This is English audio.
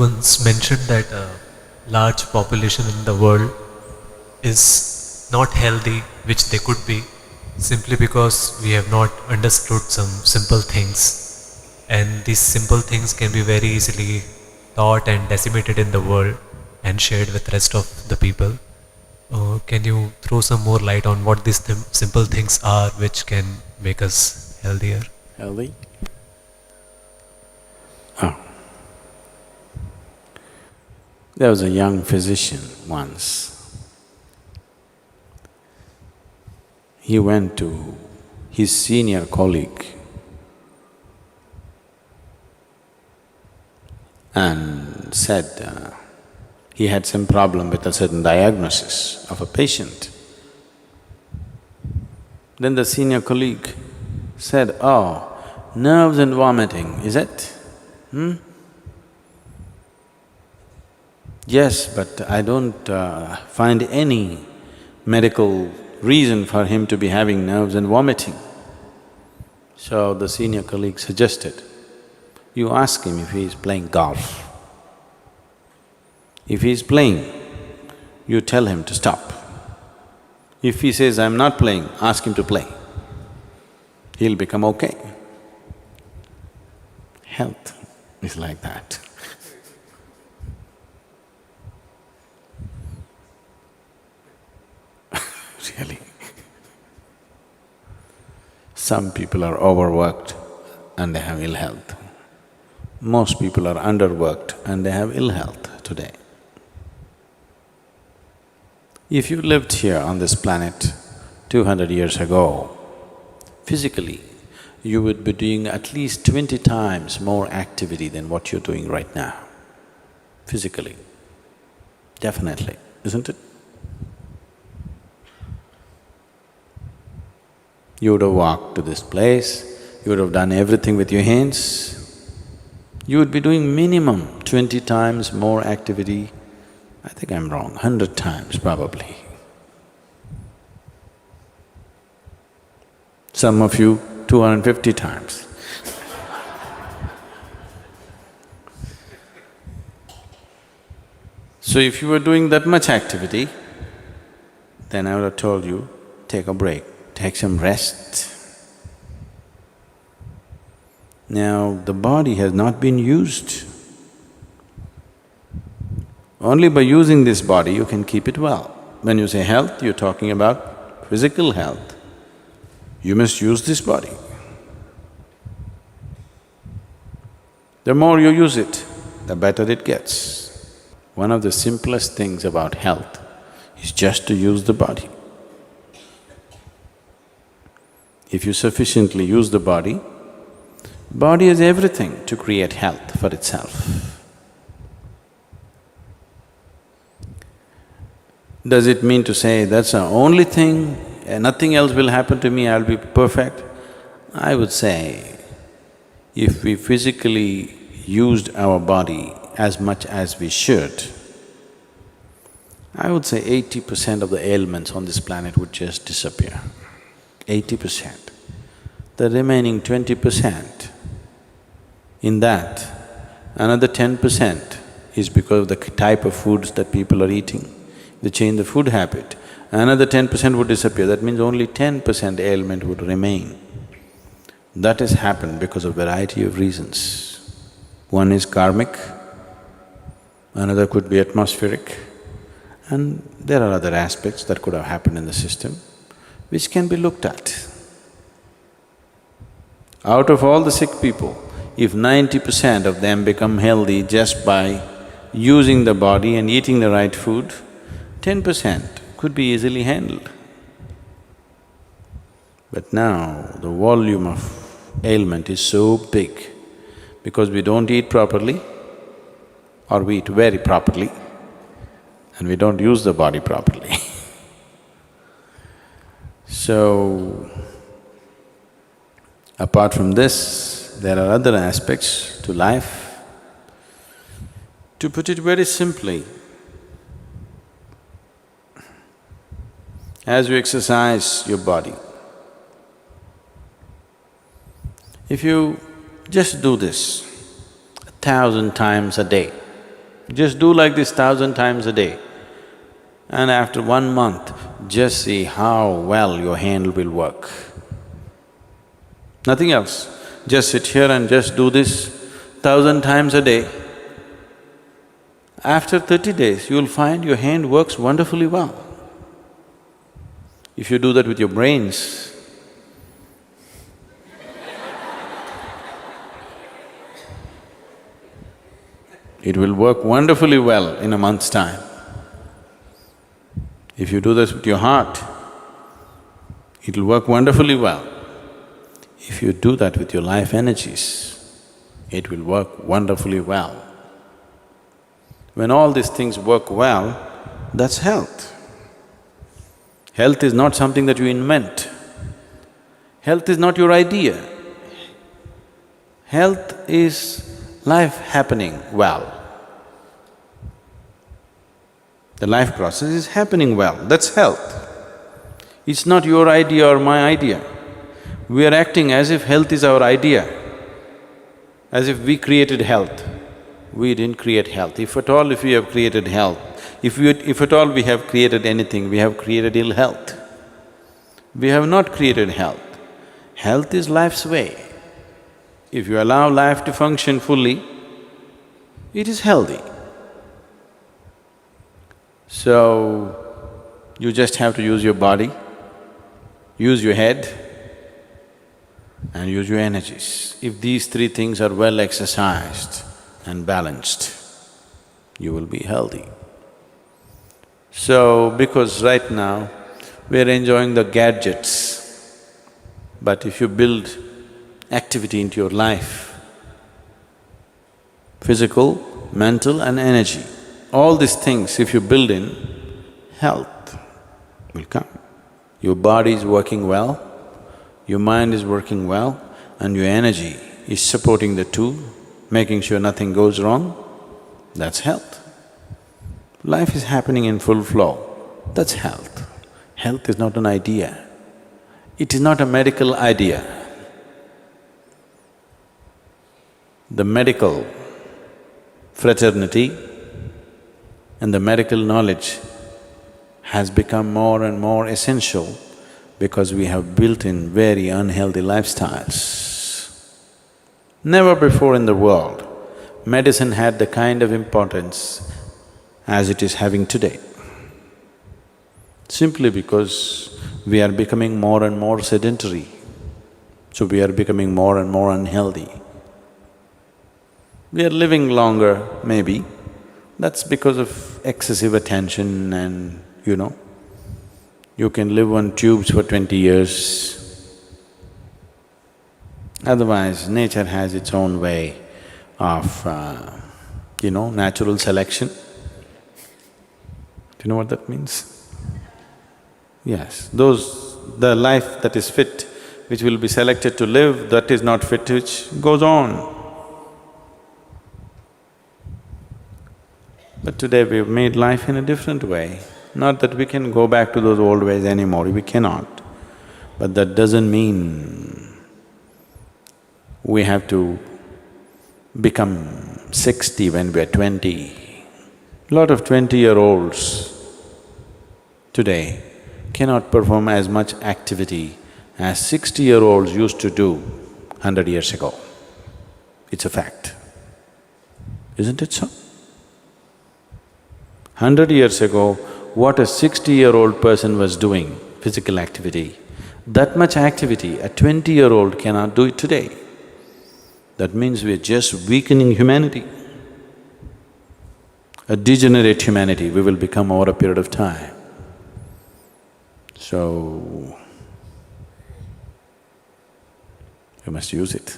once mentioned that a large population in the world is not healthy, which they could be, simply because we have not understood some simple things. And these simple things can be very easily taught and disseminated in the world and shared with rest of the people. Can you throw some more light on what these simple things are which can make us healthier? Healthy? Oh. There was a young physician once. He went to his senior colleague and said he had some problem with a certain diagnosis of a patient. Then the senior colleague said, "Oh, nerves and vomiting, is it? Yes, but I don't find any medical reason for him to be having nerves and vomiting." So the senior colleague suggested, you ask him if he is playing golf. If he is playing, you tell him to stop. If he says, "I'm not playing," ask him to play. He'll become okay. Health is like that. Really. Some people are overworked and they have ill health. Most people are underworked and they have ill health today. If you lived here on this planet 200 years ago, physically, you would be doing at least 20 times more activity than what you're doing right now, physically. Definitely, isn't it? You would have walked to this place, you would have done everything with your hands, you would be doing minimum 20 times more activity. I think I'm wrong, 100 times probably. Some of you 250 times. So if you were doing that much activity, then I would have told you, take a break, take some rest. Now, the body has not been used. Only by using this body you can keep it well. When you say health, you're talking about physical health. You must use this body. The more you use it, the better it gets. One of the simplest things about health is just to use the body. If you sufficiently use the body has everything to create health for itself. Does it mean to say, that's the only thing, nothing else will happen to me, I'll be perfect? I would say, if we physically used our body as much as we should, I would say 80% of the ailments on this planet would just disappear. 80%. The remaining 20%, in that, another 10% is because of the type of foods that people are eating. They change the food habit, another 10% would disappear, that means only 10% ailment would remain. That has happened because of variety of reasons. One is karmic, another could be atmospheric, and there are other aspects that could have happened in the system which can be looked at. Out of all the sick people, if 90% of them become healthy just by using the body and eating the right food, 10% could be easily handled. But now, the volume of ailment is so big because we don't eat properly or we eat very properly and we don't use the body properly. So, apart from this, there are other aspects to life. To put it very simply, as you exercise your body, if you just do this 1,000 times a day, Just do like this 1,000 times a day. And after 1 month, just see how well your hand will work. Nothing else. Just sit here and just do this 1,000 times a day. After 30 days, you'll find your hand works wonderfully well. If you do that with your brains, it will work wonderfully well in a month's time. If you do this with your heart, it'll work wonderfully well. If you do that with your life energies, it will work wonderfully well. When all these things work well, that's health. Health is not something that you invent. Health is not your idea. Health is life happening well. The life process is happening well, that's health. It's not your idea or my idea. We are acting as if health is our idea, as if we created health. We didn't create health. If at all if we have created health, if at all we have created anything, we have created ill health. We have not created health. Health is life's way. If you allow life to function fully, it is healthy. So, you just have to use your body, use your head, and use your energies. If these three things are well exercised and balanced, you will be healthy. So, because right now we're enjoying the gadgets, but if you build activity into your life, physical, mental and energy, all these things if you build in, health will come. Your body is working well, your mind is working well, and your energy is supporting the two, making sure nothing goes wrong, that's health. Life is happening in full flow, that's health. Health is not an idea, it is not a medical idea. The medical fraternity and the medical knowledge has become more and more essential because we have built in very unhealthy lifestyles. Never before in the world, medicine had the kind of importance as it is having today. Simply because we are becoming more and more sedentary, so we are becoming more and more unhealthy. We are living longer, maybe, that's because of excessive attention and, you can live on tubes for 20 years. Otherwise, nature has its own way of, natural selection. Do you know what that means? Yes, the life that is fit, which will be selected to live, that is not fit, which goes on. But today we've made life in a different way. Not that we can go back to those old ways anymore, we cannot. But that doesn't mean we have to become 60 when we're 20. Lot of 20-year-olds today cannot perform as much activity as 60-year-olds used to do 100 years ago. It's a fact, isn't it so? 100 years ago, what a 60-year-old person was doing, physical activity, that much activity a 20-year-old cannot do it today. That means we're just weakening humanity. A degenerate humanity we will become over a period of time. So, we must use it.